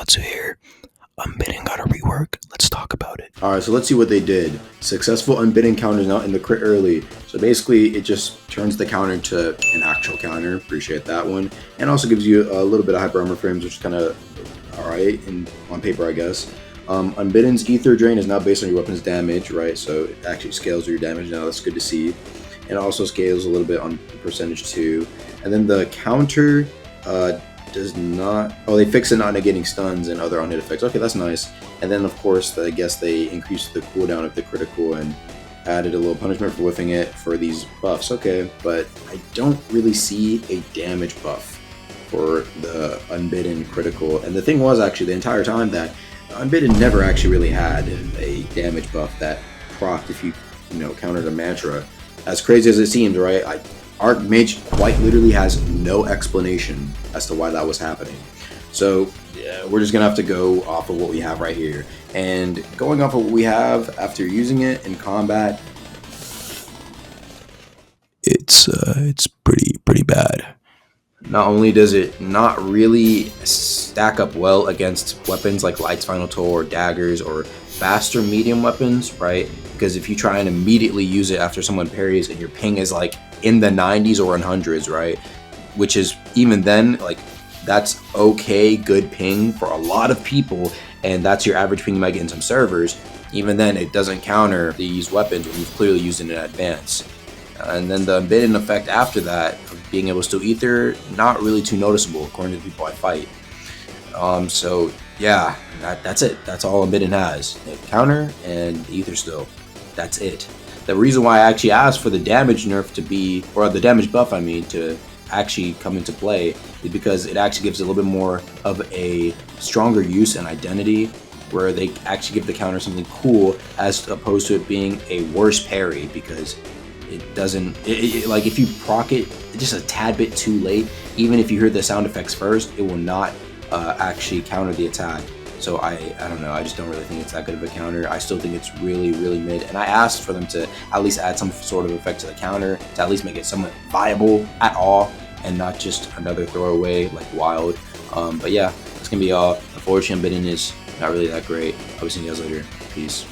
about to hear. Unbidden got a rework. Let's talk about it. Alright, so let's see what they did. Successful Unbidden counters now in the crit early. So basically, it just turns the counter into an actual counter. Appreciate that one. And also gives you a little bit of hyper armor frames, which is kind of alright on paper, I guess. Unbidden's Ether Drain is now based on your weapon's damage, right? So it actually scales your damage now. That's good to see. And it also scales a little bit on percentage too. And then the counter does not. Oh, they fix it not negating stuns and other on-hit effects. Okay, that's nice. And then of course, I guess they increased the cooldown of the critical and added a little punishment for whiffing it for these buffs. Okay, but I don't really see a damage buff for the Unbidden critical. And the thing was actually the entire time that Unbidden never actually really had a damage buff that procced if you countered a mantra. As crazy as it seems, right? Archmage quite literally has no explanation as to why that was happening. So yeah, we're just gonna have to go off of what we have right here. And going off of what we have after using it in combat, It's pretty bad. not only does it not really stack up well against weapons like Light's Final Toll or daggers or faster medium weapons, right? Because if you try and immediately use it after someone parries and your ping is like in the 90s or 100s, right? Which is, even then, like, that's okay, good ping for a lot of people, and that's your average ping you might get in some servers. Even then, it doesn't counter these weapons when you've clearly used it in advance. And then the Unbidden effect after that, of being able to steal Ether, not really too noticeable according to the people I fight. So yeah, that's it. That's all Unbidden has. The counter and Ether still. That's it. The reason why I actually asked for the damage nerf to be, or the damage buff I mean, to actually come into play is because it actually gives a little bit more of a stronger use and identity, where they actually give the counter something cool as opposed to it being a worse parry, because it doesn't, like if you proc it just a tad bit too late, even if you hear the sound effects first, it will not actually counter the attack. So I don't know, I just don't really think it's that good of a counter. I still think it's really mid, and I asked for them to at least add some sort of effect to the counter to at least make it somewhat viable at all and not just another throwaway like wild. But yeah, that's gonna be all. Unfortunately, Unbidden is not really that great. I'll see you guys later. Peace.